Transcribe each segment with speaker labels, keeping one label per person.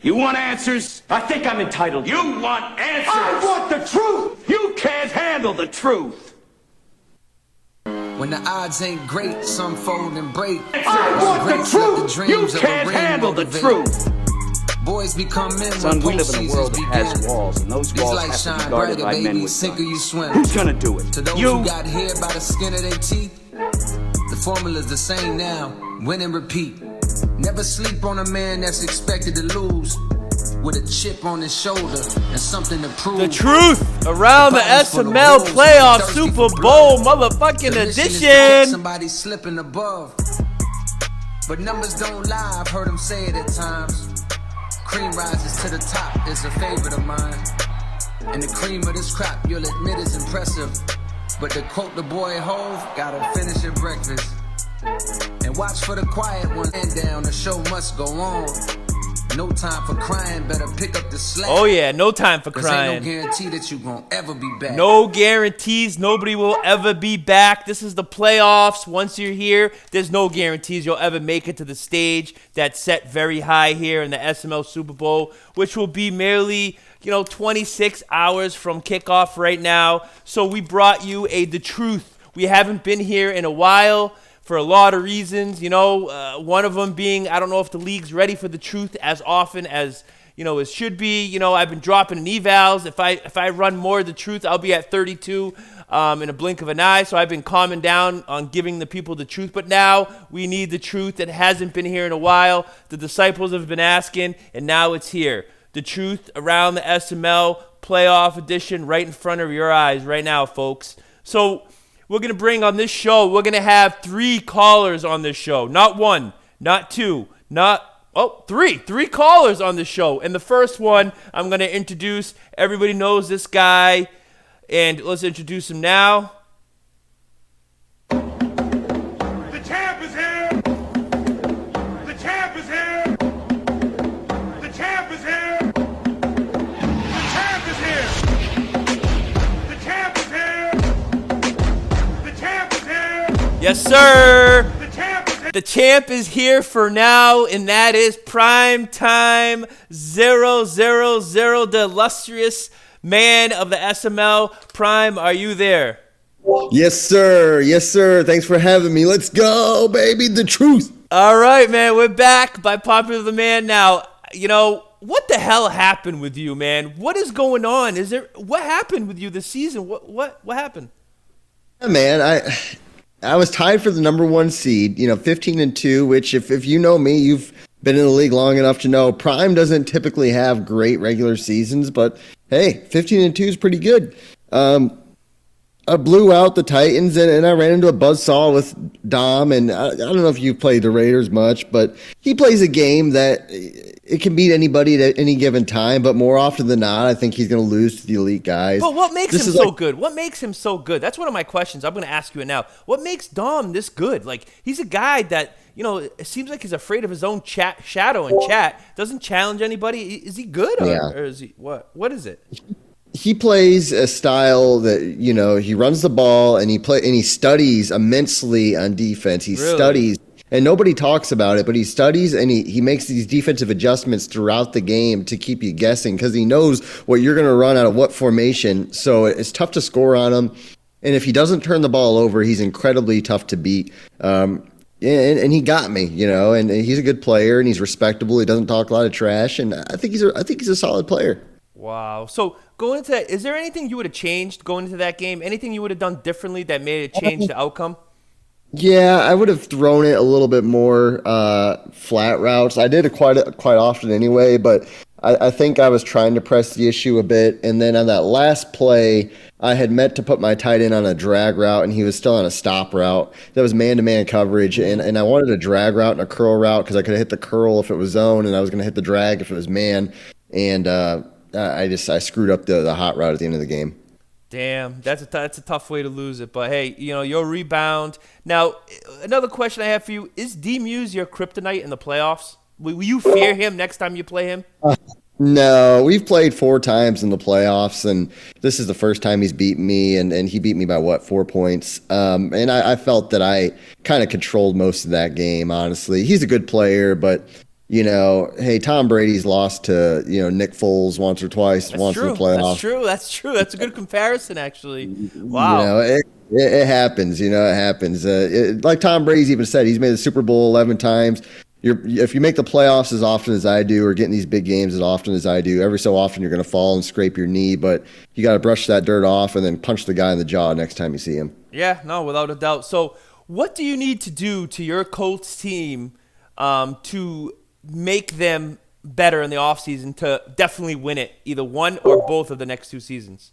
Speaker 1: You want answers?
Speaker 2: I think I'm entitled.
Speaker 1: You want answers?
Speaker 2: I want the truth!
Speaker 1: You can't handle the truth.
Speaker 3: When the odds ain't great, some fold and break.
Speaker 2: I want the truth!
Speaker 1: You can't handle the truth.
Speaker 3: Boys become men.
Speaker 4: Son, we live in a world that has walls, and those walls have to be guarded by men with
Speaker 3: sink or you
Speaker 4: guns.
Speaker 3: swim.
Speaker 1: Who's gonna do it?
Speaker 3: To those
Speaker 1: You.
Speaker 3: who got hit by the skin of their teeth, the formula's the same now. Win and repeat. Never sleep on a man that's expected to lose, with a chip on his shoulder and something to prove.
Speaker 5: The truth around the SML playoff Super Bowl motherfucking edition.
Speaker 3: Somebody slipping above, but numbers don't lie. I've heard them say it at times. Cream rises to the top is a favorite of mine, and the cream of this crop you'll admit is impressive. But to quote the boy Hove, gotta finish at breakfast. And watch for the quiet one and down, the show must go on. No time for crying, better pick up the slack.
Speaker 5: Oh yeah, no time for
Speaker 3: 'Cause
Speaker 5: crying.
Speaker 3: ain't no guarantee that you gon' ever be back.
Speaker 5: No guarantees. Nobody will ever be back. This is the playoffs. Once you're here, there's no guarantees you'll ever make it to the stage that's set very high here in the SML Super Bowl, which will be merely 26 hours from kickoff right now. So we brought you the truth. We haven't been here in a while for a lot of reasons, one of them being I don't know if the league's ready for the truth as often as it should be. I've been dropping in evals. If I run more of the truth, I'll be at 32 in a blink of an eye. So I've been calming down on giving the people the truth. But now we need the truth that hasn't been here in a while. The disciples have been asking, and now it's here. The truth around the SML playoff edition right in front of your eyes right now, folks. So we're going to bring on this show, we're going to have 3 callers on this show. Not 1, not 2, three. 3 callers on the show. And the first one I'm going to introduce. Everybody knows this guy. And let's introduce him now.
Speaker 1: The champ is here. The champ is here. The champ is here. The champ is here. The champ is here. The champ is here.
Speaker 5: Yes, sir.
Speaker 1: The champ is here.
Speaker 5: The champ is here for now, and that is Prime Time 000, the illustrious man of the SML. Prime, are you there?
Speaker 6: Yes, sir. Yes, sir. Thanks for having me. Let's go, baby. The truth.
Speaker 5: All right, man. We're back by popular demand now. What the hell happened with you, man? What is going on? What happened with you this season? What happened?
Speaker 6: Yeah, man, I was tied for the number 1 seed, 15-2, which if you know me, you've been in the league long enough to know Prime doesn't typically have great regular seasons, but hey, 15-2 is pretty good. I blew out the Titans, and I ran into a buzzsaw with Dom, and I don't know if you played the Raiders much, but he plays a game that it can beat anybody at any given time, but more often than not, I think he's going to lose to the elite guys.
Speaker 5: But what makes him so good? What makes him so good? That's one of my questions. I'm going to ask you now. What makes Dom this good? Like, he's a guy that, it seems like he's afraid of his own shadow in chat. Doesn't challenge anybody. Is he good? Or is he what? What is it?
Speaker 6: He plays a style that, he runs the ball and he studies immensely on defense. He studies, and nobody talks about it, but he studies and he makes these defensive adjustments throughout the game to keep you guessing because he knows what you're going to run out of what formation. So it's tough to score on him. And if he doesn't turn the ball over, he's incredibly tough to beat. And he got me, and he's a good player and he's respectable. He doesn't talk a lot of trash, and I think he's a solid player.
Speaker 5: Wow. So going into that, is there anything you would have changed going into that game? Anything you would have done differently that made it change the outcome?
Speaker 6: Yeah, I would have thrown it a little bit more flat routes. I did it quite often anyway, but I think I was trying to press the issue a bit. And then on that last play, I had meant to put my tight end on a drag route, and he was still on a stop route. That was man-to-man coverage, and I wanted a drag route and a curl route because I could have hit the curl if it was zone, and I was going to hit the drag if it was man. And I screwed up the hot route at the end of the game.
Speaker 5: Damn, that's a tough way to lose it. But hey, you'll rebound. Now, another question I have for you: is D-Muse your kryptonite in the playoffs? Will you fear him next time you play him?
Speaker 6: No, we've played 4 times in the playoffs, and this is the first time he's beaten me, and he beat me by 4 points. And I felt that I kind of controlled most of that game. Honestly, he's a good player, but hey, Tom Brady's lost to, Nick Foles once or twice, once in the playoffs.
Speaker 5: That's true. That's a good comparison, actually.
Speaker 6: You
Speaker 5: Wow.
Speaker 6: know, it happens. It happens. Like Tom Brady's even said, he's made the Super Bowl 11 times. If you make the playoffs as often as I do, or get in these big games as often as I do, every so often you're going to fall and scrape your knee, but you got to brush that dirt off and then punch the guy in the jaw next time you see him.
Speaker 5: Yeah, no, without a doubt. So what do you need to do to your Colts team to make them better in the offseason to definitely win it, either one or both of the next 2 seasons?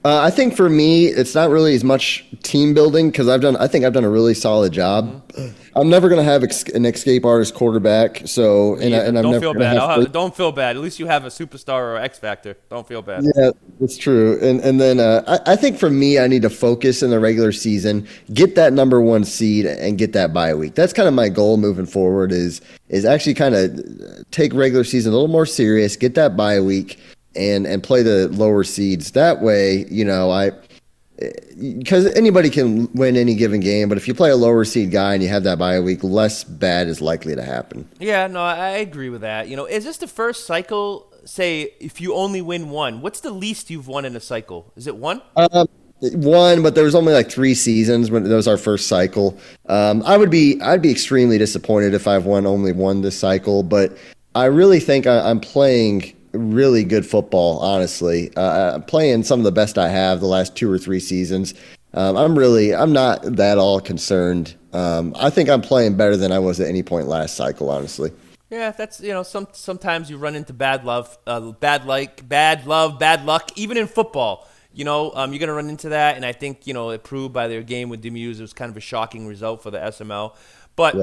Speaker 6: I think for me, it's not really as much team building because I think I've done a really solid job. Mm-hmm. I'm never going to have an escape artist quarterback, so I'm
Speaker 5: don't
Speaker 6: never
Speaker 5: feel bad. Don't feel bad. At least you have a superstar or X factor. Don't feel bad.
Speaker 6: Yeah, that's true. And then I think for me, I need to focus in the regular season, get that number 1 seed, and get that bye week. That's kind of my goal moving forward. Is actually kind of take regular season a little more serious, get that bye week, and play the lower seeds. That way, because anybody can win any given game, but if you play a lower seed guy and you have that bye week, less bad is likely to happen.
Speaker 5: Yeah, no, I agree with that. Is this the first cycle, say, if you only win 1, what's the least you've won in a cycle? Is it 1?
Speaker 6: 1, but there was only like 3 seasons when that was our first cycle. I'd be extremely disappointed if I've won only 1 this cycle, but I really think I'm playing really good football, honestly. I'm playing some of the best I have the last 2 or 3 seasons. I'm not that all concerned. I think I'm playing better than I was at any point last cycle, honestly.
Speaker 5: Yeah, that's sometimes you run into bad luck, even in football. You're gonna run into that, and I think it proved by their game with Demuse. It was kind of a shocking result for the SML. But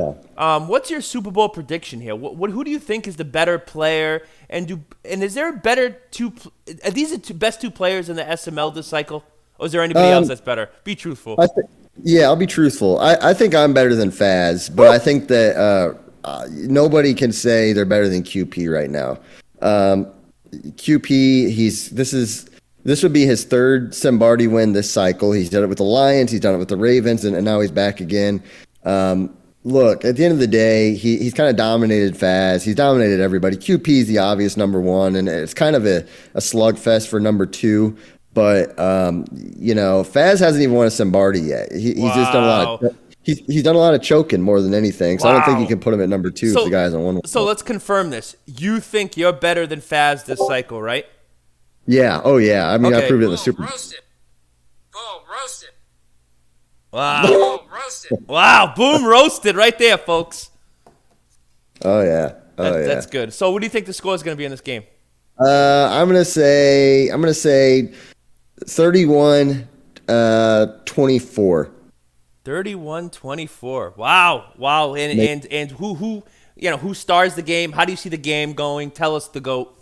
Speaker 5: what's your Super Bowl prediction here? Who do you think is the better player? And is there a better are these the best 2 players in the SML this cycle? Or is there anybody else that's better? Be truthful.
Speaker 6: I'll be truthful. I think I'm better than Faz, but I think that nobody can say they're better than QP right now. QP, this would be his 3rd Simbardi win this cycle. He's done it with the Lions, he's done it with the Ravens, and now he's back again. Look, at the end of the day, he's kind of dominated Faz. He's dominated everybody. QP is the obvious number 1, and it's kind of a slugfest for number 2. But Faz hasn't even won a Simbardi yet. He's just done a lot of he's done a lot of choking more than anything. So I don't think you can put him at number 2 if the guy hasn't won one.
Speaker 5: So let's confirm this. You think you're better than Faz this cycle, right?
Speaker 6: Yeah. Oh yeah. I mean, okay. I proved it in the Super Bowl.
Speaker 3: Roasted. Boom, roasted.
Speaker 5: Wow.
Speaker 3: Boom, roasted.
Speaker 5: Wow. Boom, roasted right there, folks.
Speaker 6: Oh, yeah.
Speaker 5: That's good. So what do you think the score is going to be in this game?
Speaker 6: I'm gonna say 31-24.
Speaker 5: 31-24. Wow. And who stars the game? How do you see the game going? Tell us the GOAT.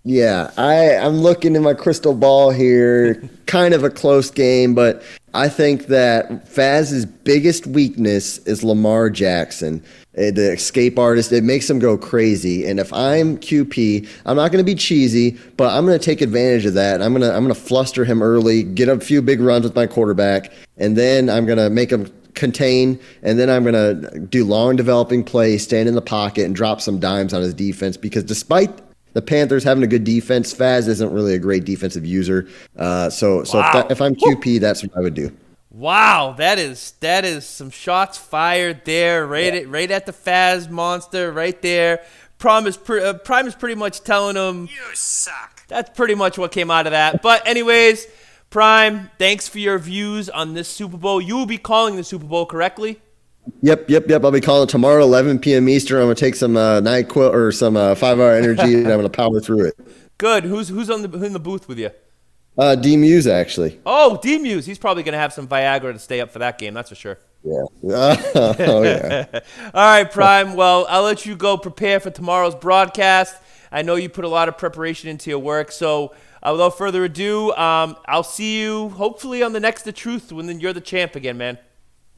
Speaker 6: Yeah, I'm looking in my crystal ball here. Kind of a close game, but I think that Faz's biggest weakness is Lamar Jackson, the escape artist. It makes him go crazy. And if I'm QP, I'm not going to be cheesy, but I'm going to take advantage of that. I'm going to fluster him early, get a few big runs with my quarterback, and then I'm going to make him contain, and then I'm going to do long developing plays, stand in the pocket, and drop some dimes on his defense, because despite the Panthers having a good defense, Faz isn't really a great defensive user. So if I'm QP, that's what I would do.
Speaker 5: Wow, that is some shots fired there, right at the Faz monster, right there. Prime is pretty much telling him, "You suck." That's pretty much what came out of that. But anyways, Prime, thanks for your views on this Super Bowl. You will be calling the Super Bowl correctly?
Speaker 6: Yep. I'll be calling tomorrow, 11 p.m. Eastern. I'm gonna take some NyQuil or some 5-hour energy, and I'm gonna power through it.
Speaker 5: Good. Who's in the booth with you?
Speaker 6: D-Muse, actually.
Speaker 5: Oh, D-Muse. He's probably gonna have some Viagra to stay up for that game. That's for sure.
Speaker 6: Yeah. Oh yeah.
Speaker 5: All right, Prime. Well, I'll let you go prepare for tomorrow's broadcast. I know you put a lot of preparation into your work, so without further ado, I'll see you hopefully on the next The Truth when you're the champ again, man.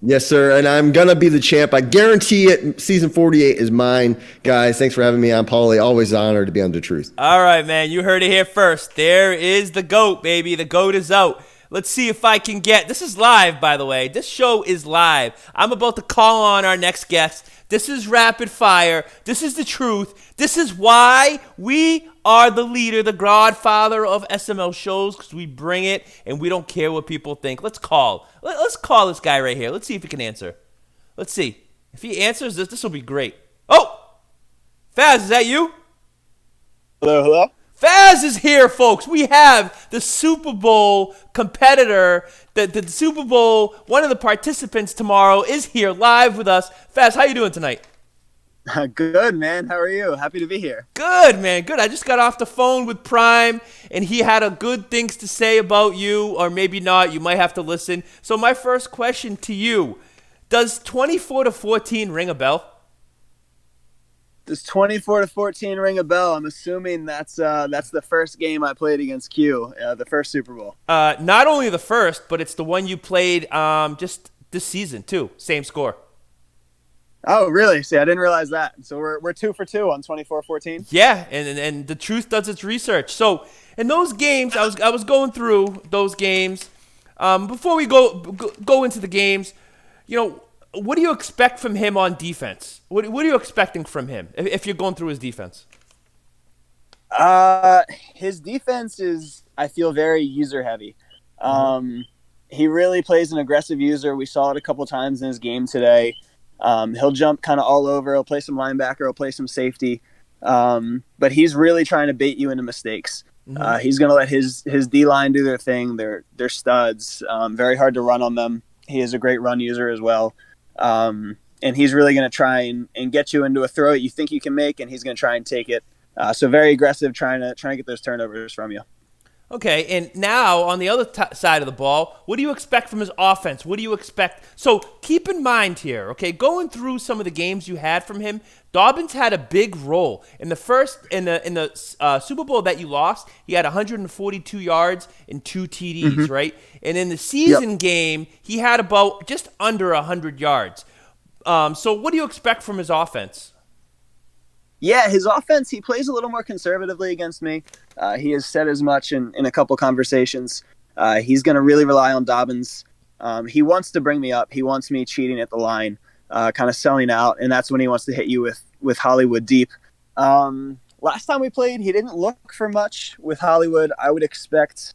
Speaker 6: Yes, sir, and I'm going to be the champ. I guarantee it. Season 48 is mine. Guys, thanks for having me on, Paulie. Always an honor to be on The Truth.
Speaker 5: All right, man. You heard it here first. There is the GOAT, baby. The GOAT is out. Let's see if I can get. This is live, by the way. This show is live. I'm about to call on our next guest. This is rapid fire. This is the truth. This is why we are the leader, the godfather of SML shows, because we bring it and we don't care what people think. Let's call. Let's call this guy right here. Let's see if he can answer. Let's see. If he answers this, this will be great. Oh! Faz, is that you?
Speaker 7: Hello?
Speaker 5: Faz is here, folks. We have the Super Bowl competitor, the Super Bowl, one of the participants tomorrow is here live with us. Faz, how you doing tonight?
Speaker 7: Good, man. How are you? Happy to be here.
Speaker 5: Good, man. Good. I just got off the phone with Prime, and he had a good things to say about you, or maybe not. You might have to listen. So my first question to you, does 24-14 ring a bell?
Speaker 7: Does 24-14 ring a bell? I'm assuming that's the first game I played against Q, the first Super Bowl.
Speaker 5: Not only the first, but it's the one you played just this season too. Same score.
Speaker 7: Oh, really? See, I didn't realize that. So we're 2 for 2 on 24-14.
Speaker 5: Yeah, and the truth does its research. So in those games, I was going through those games. Before we go into the games, what do you expect from him on defense? What are you expecting from him if you're going through his defense?
Speaker 7: His defense is, I feel, very user heavy. He really plays an aggressive user. We saw it a couple times in his game today. He'll jump kind of all over. He'll play some linebacker. He'll play some safety. But he's really trying to bait you into mistakes. He's going to let his D-line do their thing. They're studs. Very hard to run on them. He is a great run user as well. And he's really going to try and get you into a throw that you think you can make, and he's going to try and take it. So very aggressive, trying to get those turnovers from you.
Speaker 5: Okay, and now on the other side of the ball, what do you expect from his offense? What do you expect? So keep in mind here, okay, going through some of the games you had from him, Dobbins had a big role in the Super Bowl that you lost. He had 142 yards and 2 TDs, right? And in the season game, he had about just under 100 yards. So what do you expect from his offense?
Speaker 7: Yeah, his offense, he plays a little more conservatively against me. He has said as much in a couple conversations. He's going to really rely on Dobbins. He wants to bring me up. He wants me cheating at the line, kind of selling out, and that's when he wants to hit you with Hollywood deep. Last time we played, he didn't look for much with Hollywood. I would expect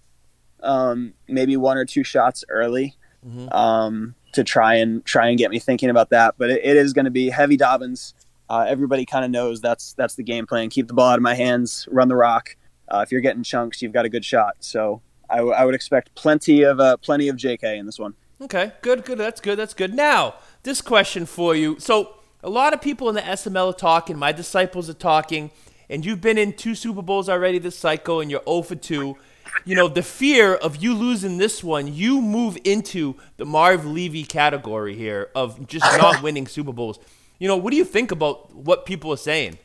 Speaker 7: maybe 1 or 2 shots early to try and get me thinking about that. But it is going to be heavy Dobbins. Everybody kind of knows that's the game plan. Keep the ball out of my hands, run the rock. If you're getting chunks, you've got a good shot. So I would expect plenty of JK in this one.
Speaker 5: Okay, good. That's good. Now, this question for you. So a lot of people in the SML are talking. My disciples are talking. And you've been in 2 Super Bowls already this cycle, and you're 0 for 2. The fear of you losing this one, you move into the Marv Levy category here of just not winning Super Bowls. What do you think about what people are saying?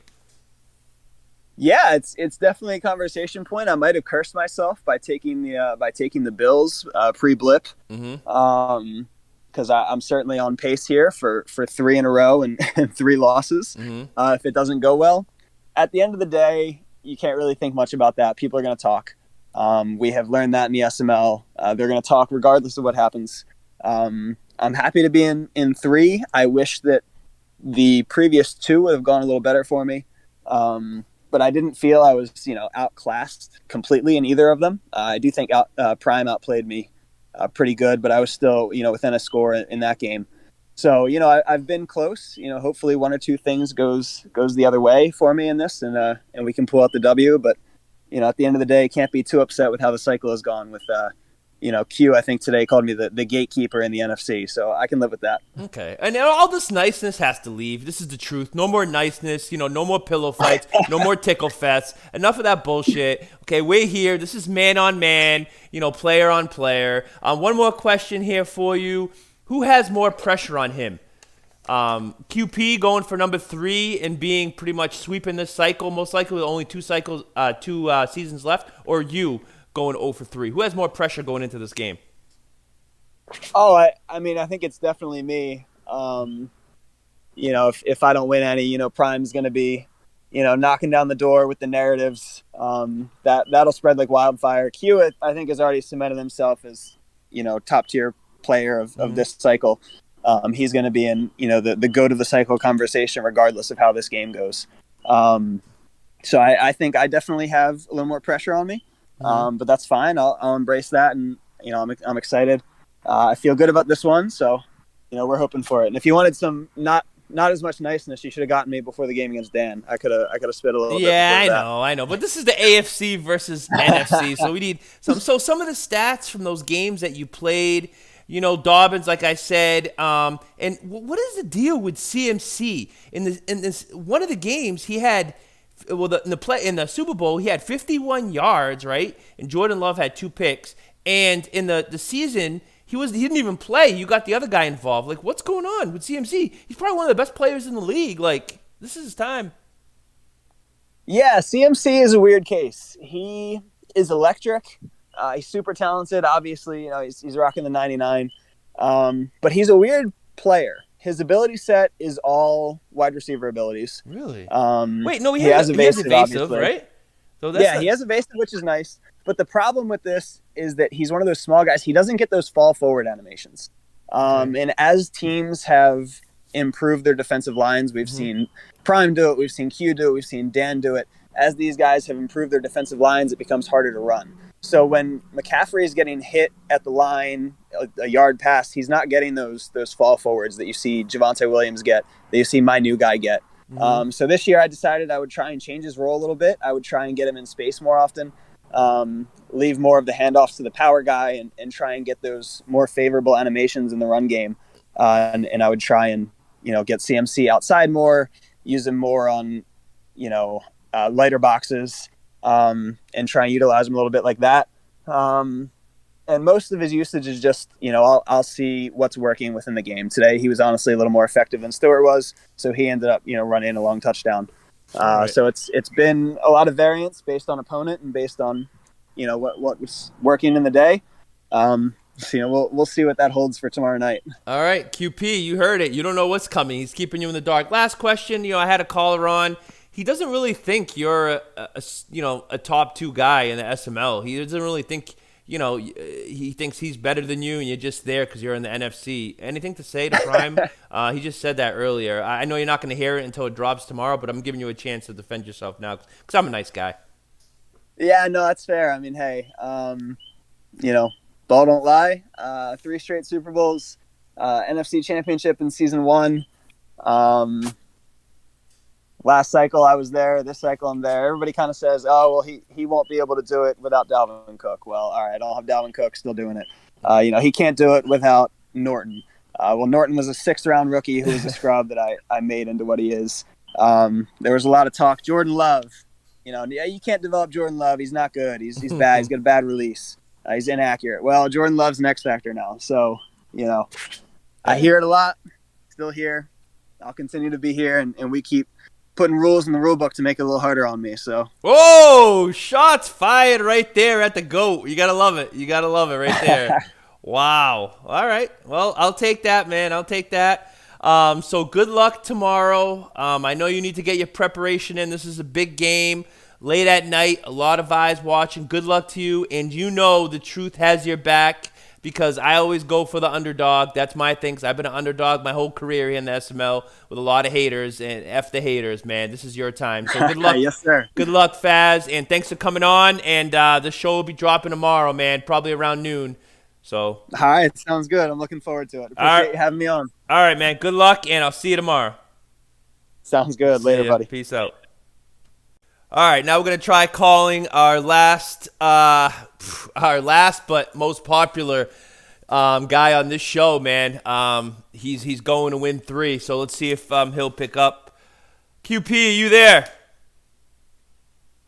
Speaker 7: Yeah, it's definitely a conversation point. I might have cursed myself by taking the Bills pre-blip, because I'm certainly on pace here for 3 in a row and 3 losses. If it doesn't go well, at the end of the day, you can't really think much about that. People are going to talk. We have learned that in the SML. They're going to talk regardless of what happens. I'm happy to be in 3. I wish that the previous 2 would have gone a little better for me. But I didn't feel I was, outclassed completely in either of them. I do think Prime outplayed me pretty good, but I was still, within a score in that game. So, I've been close. Hopefully 1 or 2 things goes the other way for me in this, and we can pull out the W. But, at the end of the day, can't be too upset with how the cycle has gone with Q, I think today called me the gatekeeper in the NFC, so I can live with that.
Speaker 5: Okay. And all this niceness has to leave. This is the truth. No more niceness, no more pillow fights, no more tickle fests. Enough of that bullshit. Okay, we're here. This is man on man, player on player. One more question here for you. Who has more pressure on him? QP going for number 3 and being pretty much sweeping this cycle, most likely with only 2 seasons left, or you going 0 for 3? Who has more pressure going into this game?
Speaker 7: Oh, I think it's definitely me. If I don't win any, Prime's going to be, knocking down the door with the narratives. That'll spread like wildfire. Q, I think, has already cemented himself as top tier player of this cycle. He's going to be in, the goat of the cycle conversation, regardless of how this game goes. So I think I definitely have a little more pressure on me, but that's fine. I'll embrace that, and I'm excited. I feel good about this one, so we're hoping for it. And if you wanted some not as much niceness, you should have gotten me before the game against Dan. I could have spit a little bit.
Speaker 5: Yeah, I know. But this is the AFC versus NFC, so we need some. So some of the stats from those games that you played. Dobbins, like I said, and what is the deal with CMC in this one of the games he had? Well, in the Super Bowl, he had 51 yards, right? And Jordan Love had 2 picks. And in the season, he didn't even play. You got the other guy involved. Like, what's going on with CMC? He's probably one of the best players in the league. Like, this is his time.
Speaker 7: Yeah, CMC is a weird case. He is electric. He's super talented. Obviously, he's rocking the 99. But he's a weird player. His ability set is all wide receiver abilities.
Speaker 5: Really?
Speaker 7: Wait,
Speaker 5: no, he has evasive, right?
Speaker 7: So he has evasive, which is nice. But the problem with this is that he's one of those small guys. He doesn't get those fall forward animations. And as teams have improved their defensive lines, we've seen Prime do it, we've seen Q do it, we've seen Dan do it. As these guys have improved their defensive lines, it becomes harder to run. So when McCaffrey is getting hit at the line, a yard past, he's not getting those fall forwards that you see Javonte Williams get, that you see my new guy get. So this year I decided I would try and change his role a little bit. I would try and get him in space more often, leave more of the handoffs to the power guy, and try and get those more favorable animations in the run game. And I would try and, get CMC outside more, use him more on, lighter boxes, and try and utilize him a little bit like that. And most of his usage is just, I'll see what's working within the game. Today, he was honestly a little more effective than Stewart was, so he ended up, running a long touchdown. So it's been a lot of variance based on opponent and based on, what was working in the day. So, we'll see what that holds for tomorrow night.
Speaker 5: All right, QP, you heard it. You don't know what's coming. He's keeping you in the dark. Last question. I had a caller on. He doesn't really think you're a top 2 guy in the SML. He doesn't really think, he thinks he's better than you, and you're just there because you're in the NFC. Anything to say to Prime? He just said that earlier. I know you're not going to hear it until it drops tomorrow, but I'm giving you a chance to defend yourself now because I'm a nice guy.
Speaker 7: Yeah, no, that's fair. I mean, hey, ball don't lie. 3 straight Super Bowls, NFC Championship in season 1. Last cycle I was there. This cycle I'm there. Everybody kind of says, "Oh, well, he won't be able to do it without Dalvin Cook." Well, all right, I'll have Dalvin Cook still doing it. He can't do it without Norton. Norton was a 6th-round rookie who was a scrub that I made into what he is. There was a lot of talk. Jordan Love, you can't develop Jordan Love. He's not good. He's bad. He's got a bad release. He's inaccurate. Well, Jordan Love's an X factor now. So, I hear it a lot. Still here. I'll continue to be here, and we keep putting rules in the rule book to make it a little harder on me. So,
Speaker 5: whoa, shots fired right there at the GOAT. You gotta love it. You gotta love it right there. Wow. All right. Well, I'll take that, man. I'll take that. So good luck tomorrow. I know you need to get your preparation in. This is a big game. Late at night, a lot of eyes watching. Good luck to you. And the truth has your back because I always go for the underdog. That's my thing. 'Cause I've been an underdog my whole career here in the SML with a lot of haters. And F the haters, man. This is your time. So good luck.
Speaker 7: Yes, sir.
Speaker 5: Good luck, Faz. And thanks for coming on. And the show will be dropping tomorrow, man, probably around noon. So,
Speaker 7: all right. Sounds good. I'm looking forward to it. Appreciate you having me on.
Speaker 5: All right, man. Good luck, and I'll see you tomorrow.
Speaker 7: Sounds good. Later, buddy.
Speaker 5: Peace out. All right, now we're gonna try calling our last but most popular guy on this show, man. He's going to win 3, so let's see if he'll pick up. QP, are you there?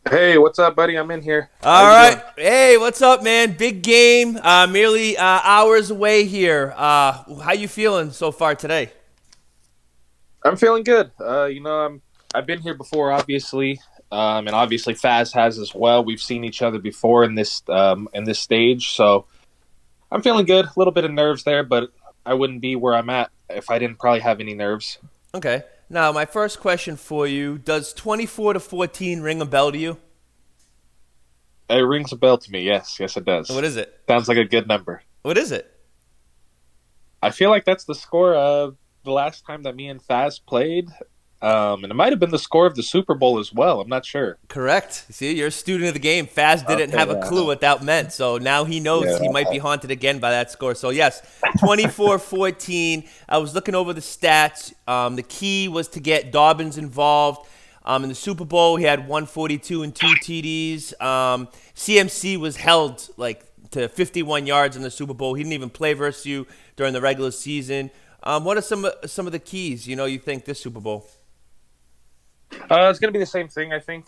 Speaker 8: Hey, what's up, buddy? I'm in here.
Speaker 5: All right. Hey, what's up, man? Big game. Merely hours away here. How you feeling so far today?
Speaker 8: I'm feeling good. I've been here before, obviously. And obviously Faz has as well. We've seen each other before in this stage, so I'm feeling good. A little bit of nerves there, but I wouldn't be where I'm at if I didn't probably have any nerves.
Speaker 5: Okay. Now, my first question for you, does 24-14 ring a bell to you?
Speaker 8: It rings a bell to me, yes. Yes, it does.
Speaker 5: What is it?
Speaker 8: Sounds like a good number.
Speaker 5: What is it?
Speaker 8: I feel like that's the score of the last time that me and Faz played. And it might have been the score of the Super Bowl as well. I'm not sure.
Speaker 5: Correct. See, you're a student of the game. Faz didn't have a clue what that meant, so now he knows he might be haunted again by that score. So, yes, 24-14. I was looking over the stats. The key was to get Dobbins involved. In the Super Bowl, he had 142 and 2 TDs. CMC was held to 51 yards in the Super Bowl. He didn't even play versus you during the regular season. What are some of the keys, you think this Super Bowl?
Speaker 8: It's going to be the same thing, I think.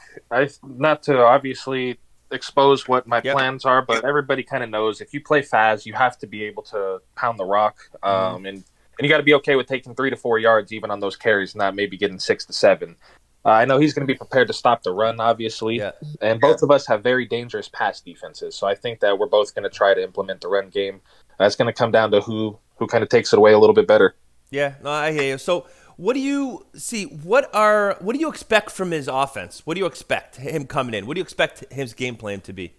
Speaker 8: Not to obviously expose what my plans are, but everybody kind of knows if you play Faz, you have to be able to pound the rock. And you got to be okay with taking 3 to 4 yards even on those carries, not maybe getting 6 to 7. I know he's going to be prepared to stop the run, obviously. Yeah. And both of us have very dangerous pass defenses. So I think that we're both going to try to implement the run game. It's going to come down to who kind of takes it away a little bit better.
Speaker 5: Yeah, no, I hear you. So what do you see? What do you expect from his offense? What do you expect him coming in? What do you expect his game plan to be?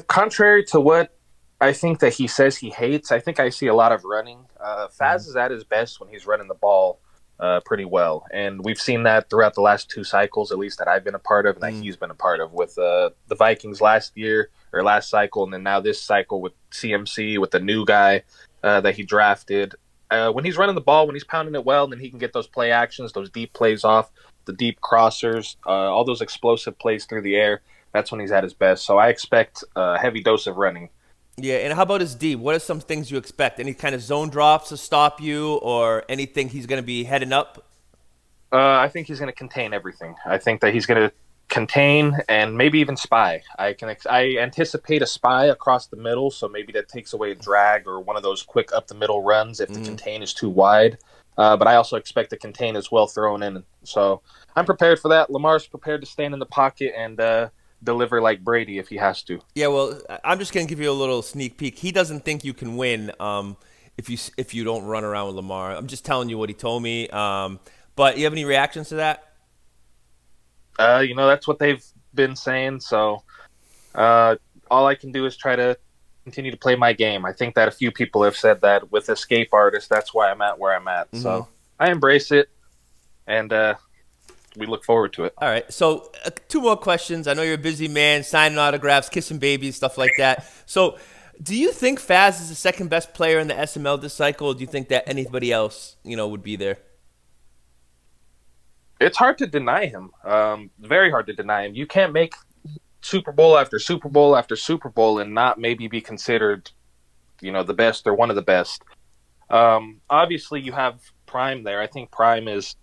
Speaker 8: Contrary to what I think that he says he hates, I think I see a lot of running. Faz is at his best when he's running the ball pretty well. And we've seen that throughout the last 2 cycles, at least that I've been a part of and that he's been a part of with the Vikings last cycle, and then now this cycle with CMC, with the new guy that he drafted. When he's running the ball, when he's pounding it well, then he can get those play actions, those deep plays off, the deep crossers, all those explosive plays through the air. That's when he's at his best. So I expect a heavy dose of running.
Speaker 5: Yeah, and how about his D? What are some things you expect? Any kind of zone drops to stop you, or anything he's going to be heading up?
Speaker 8: I think he's going to contain everything. I think that he's going to contain and maybe even spy. I anticipate a spy across the middle, so maybe that takes away a drag or one of those quick up the middle runs if the contain is too wide. But I also expect the contain as well thrown in. So I'm prepared for that. Lamar's prepared to stand in the pocket and deliver like Brady if he has to.
Speaker 5: Yeah, well, I'm just going to give you a little sneak peek. He doesn't think you can win if you don't run around with Lamar. I'm just telling you what he told me. But you have any reactions to that?
Speaker 8: That's what they've been saying. So all I can do is try to continue to play my game. I think that a few people have said that with Escape Artist, that's why I'm at where I'm at. So I embrace it, and we look forward to it.
Speaker 5: All right. So 2 more questions. I know you're a busy man, signing autographs, kissing babies, stuff like that. So do you think Faz is the second best player in the SML this cycle, or do you think that anybody else, would be there?
Speaker 8: It's hard to deny him. Very hard to deny him. You can't make Super Bowl after Super Bowl after Super Bowl and not maybe be considered, the best or one of the best. Obviously, you have Prime there. I think Prime is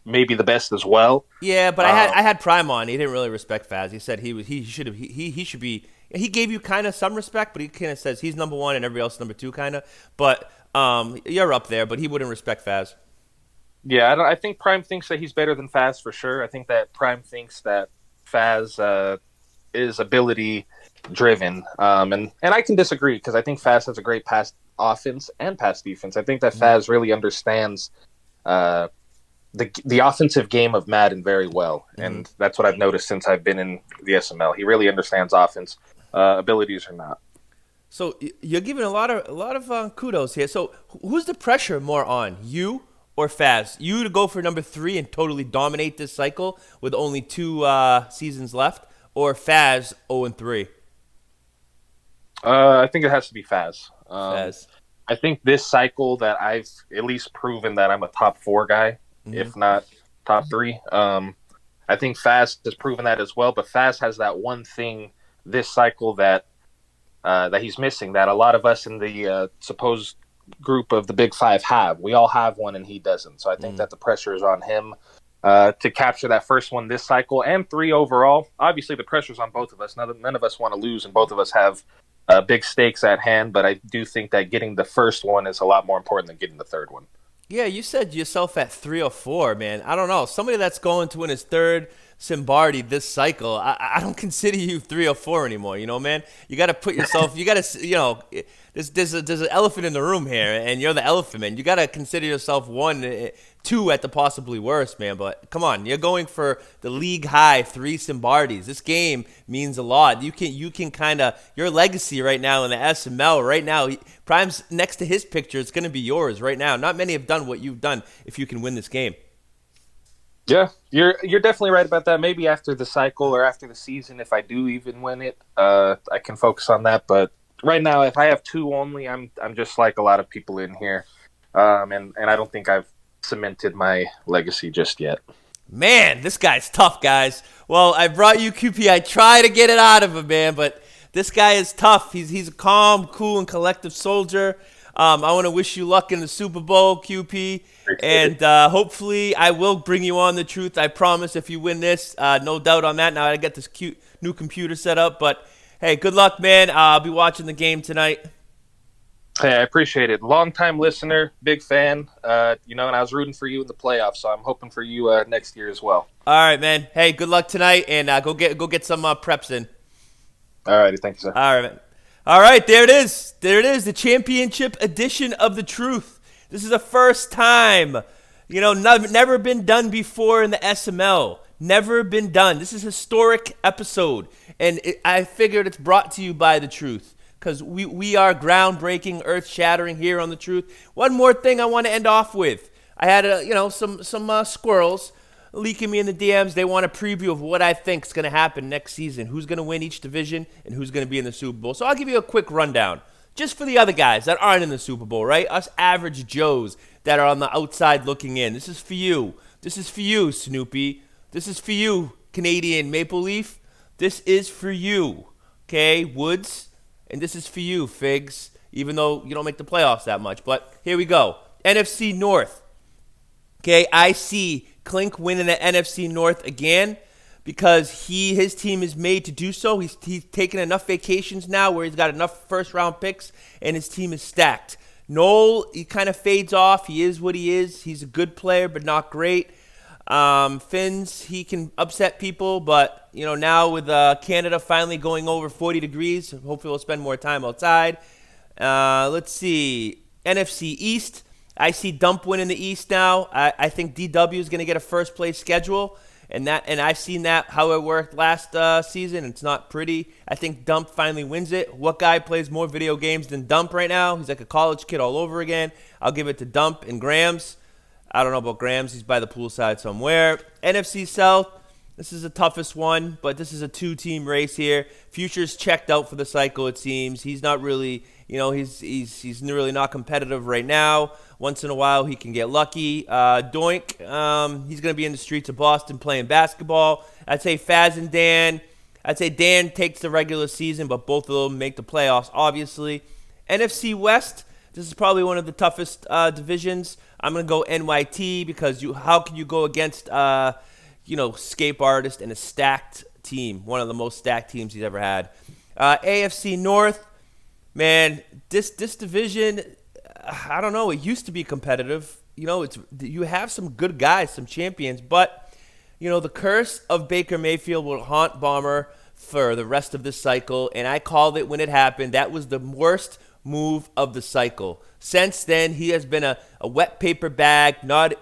Speaker 8: maybe the best as well.
Speaker 5: Yeah, but I had Prime on. He didn't really respect Faz. He said he should be. He gave you kind of some respect, but he kind of says he's number 1 and everybody else number 2, kind of. But you're up there, but he wouldn't respect Faz.
Speaker 8: Yeah, I think Prime thinks that he's better than Faz for sure. I think that Prime thinks that Faz is ability driven, and I can disagree because I think Faz has a great pass offense and pass defense. I think that Faz really understands the offensive game of Madden very well, and that's what I've noticed since I've been in the SML. He really understands offense, abilities or not.
Speaker 5: So you're giving a lot of kudos here. So who's the pressure more on, you or Faz? You to go for number 3 and totally dominate this cycle with only 2 seasons left, or Faz 0-3?
Speaker 8: I think it has to be Faz.
Speaker 5: Faz.
Speaker 8: I think this cycle that I've at least proven that I'm a top 4 guy, if not top 3. I think Faz has proven that as well, but Faz has that one thing this cycle that he's missing, that a lot of us in the supposed group of the Big 5 have. We all have one and he doesn't. So I think that the pressure is on him to capture that first one this cycle and 3 overall. Obviously the pressure's on both of us. None of us want to lose and both of us have big stakes at hand, but I do think that getting the first one is a lot more important than getting the third one.
Speaker 5: Yeah, you said yourself at 3 or 4, man. I don't know. Somebody that's going to win his 3rd Simbardi this cycle, I don't consider you 3 or 4 anymore, man? You got to put yourself, there's an elephant in the room here, and you're the elephant, man. You got to consider yourself 1 2 at the possibly worst, man. But come on, you're going for the league high 3 Simbardis. This game means a lot. You can kind of, your legacy right now in the SML right now, Prime's next to his picture. It's going to be yours right now. Not many have done what you've done if you can win this game.
Speaker 8: Yeah, you're definitely right about that. Maybe after the cycle or after the season, if I do even win it, I can focus on that. But right now, if I have 2 only, I'm just like a lot of people in here, and I don't think I've cemented my legacy just yet.
Speaker 5: Man, this guy's tough, guys. Well, I brought you QP. I try to get it out of him, man, but this guy is tough. He's a calm, cool, and collective soldier. I want to wish you luck in the Super Bowl, QP. And hopefully I will bring you on the truth. I promise if you win this. No doubt on that. Now I got this cute new computer set up. But, hey, good luck, man. I'll be watching the game tonight.
Speaker 8: Hey, I appreciate it. Long-time listener, big fan. And I was rooting for you in the playoffs, so I'm hoping for you next year as well.
Speaker 5: All right, man. Hey, good luck tonight, and go get some preps in.
Speaker 8: All righty. Thank you, sir.
Speaker 5: All right, man. All right, there it is. There it is, the championship edition of The Truth. This is the first time, never been done before in the SML. Never been done. This is a historic episode, and I figured it's brought to you by The Truth because we are groundbreaking, earth-shattering here on The Truth. One more thing I want to end off with. I had some squirrels leaking me in the DMs. They want a preview of what I think is going to happen next season, who's going to win each division and who's going to be in the Super Bowl. So I'll give you a quick rundown just for the other guys that aren't in the Super Bowl, right? Us average Joes that are on the outside looking in. This is for you. This is for you, Snoopy. This is for you, Canadian Maple Leaf. This is for you, okay, Woods. And this is for you, Figs, even though you don't make the playoffs that much. But here we go. NFC North. Okay, I see Clink winning the NFC North again because his team is made to do so. He's taken enough vacations now where he's got enough first-round picks, and his team is stacked. Noel, he kind of fades off. He is what he is. He's a good player, but not great. Finns, he can upset people, but, now with Canada finally going over 40 degrees, hopefully we'll spend more time outside. Let's see. NFC East. I see Dump winning the East now. I think DW is going to get a first-place schedule, and I've seen that, how it worked last season. It's not pretty. I think Dump finally wins it. What guy plays more video games than Dump right now? He's like a college kid all over again. I'll give it to Dump and Grams. I don't know about Grams. He's by the poolside somewhere. NFC South, this is the toughest one, but this is a 2-team race here. Future's checked out for the cycle, it seems. He's not really, he's really not competitive right now. Once in a while, he can get lucky. Doink, he's going to be in the streets of Boston playing basketball. I'd say Faz and Dan. I'd say Dan takes the regular season, but both of them make the playoffs, obviously. NFC West, this is probably one of the toughest divisions. I'm going to go NYT because how can you go against, Scape Artist and a stacked team, one of the most stacked teams he's ever had. AFC North, man, this division, I don't know. It used to be competitive. You have some good guys, some champions, but, the curse of Baker Mayfield will haunt Bomber for the rest of this cycle, and I called it when it happened. That was the worst move of the cycle. Since then, he has been a wet paper bag, not,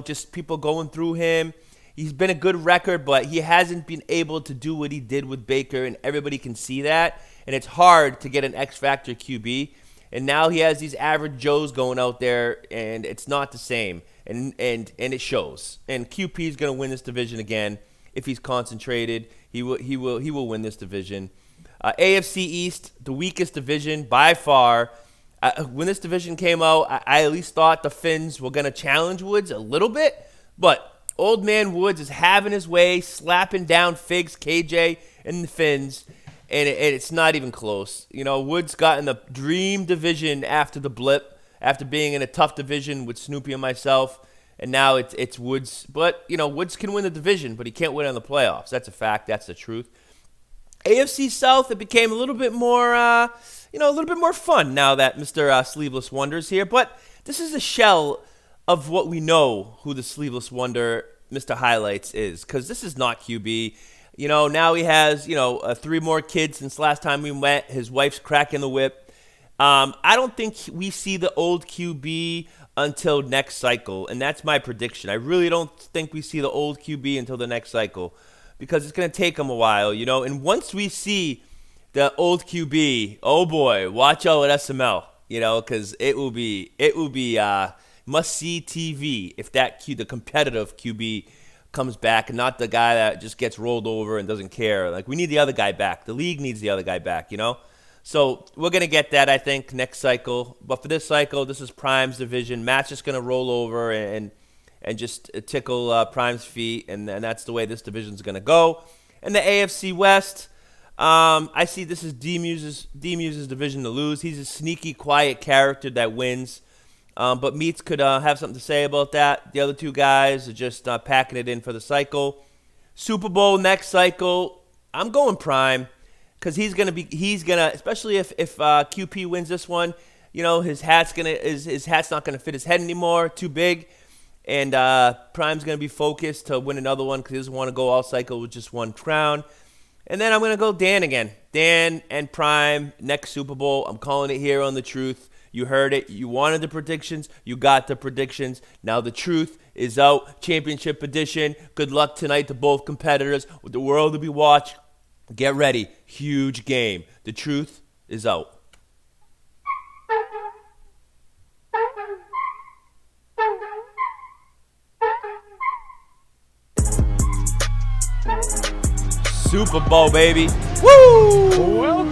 Speaker 5: just people going through him. He's been a good record, but he hasn't been able to do what he did with Baker, and everybody can see that. And it's hard to get an X-Factor QB. And now he has these average Joes going out there, and it's not the same. And it shows. And QP is going to win this division again if he's concentrated. He will win this division. AFC East, the weakest division by far. When this division came out, I at least thought the Finns were going to challenge Woods a little bit. But Old Man Woods is having his way, slapping down Figs, KJ, and the Finns. And it's not even close. Woods got in the dream division after the blip, after being in a tough division with Snoopy and myself. And now it's Woods. But, Woods can win the division, but he can't win in the playoffs. That's a fact. That's the truth. AFC South, it became a little bit more, a little bit more fun now that Mr. Sleeveless Wonder's here. But this is a shell of what we know who the Sleeveless Wonder, Mr. Highlights, is. Because this is not QB. Now he has, 3 more kids since last time we met. His wife's cracking the whip. I don't think we see the old QB until next cycle, and that's my prediction. I really don't think we see the old QB until the next cycle because it's going to take them a while, you know. And once we see the old QB, oh boy, watch out at SML, you know, because it will be must see TV if the competitive QB comes back and not the guy that just gets rolled over and doesn't care. Like, we need the other guy back. The league needs the other guy back, you know? So we're going to get that, I think, next cycle. But for this cycle, this is Prime's division. Matt's just going to roll over and just tickle Prime's feet, and that's the way this division's going to go. And the AFC West, I see this is D-Muse's division to lose. He's a sneaky, quiet character that wins. But Meats could have something to say about that. The other two guys are just packing it in for the cycle. Super Bowl next cycle, I'm going Prime because he's gonna, especially if QP wins this one, you know, his hat's not gonna fit his head anymore, too big, and Prime's gonna be focused to win another one because he doesn't want to go all cycle with just one crown. And then I'm gonna go Dan again. Dan and Prime next Super Bowl. I'm calling it here on The Truth. You heard it. You wanted the predictions. You got the predictions. Now the truth is out. Championship edition. Good luck tonight to both competitors. With the world to be watched, get ready. Huge game. The truth is out. Super Bowl, baby. Woo!
Speaker 2: Welcome.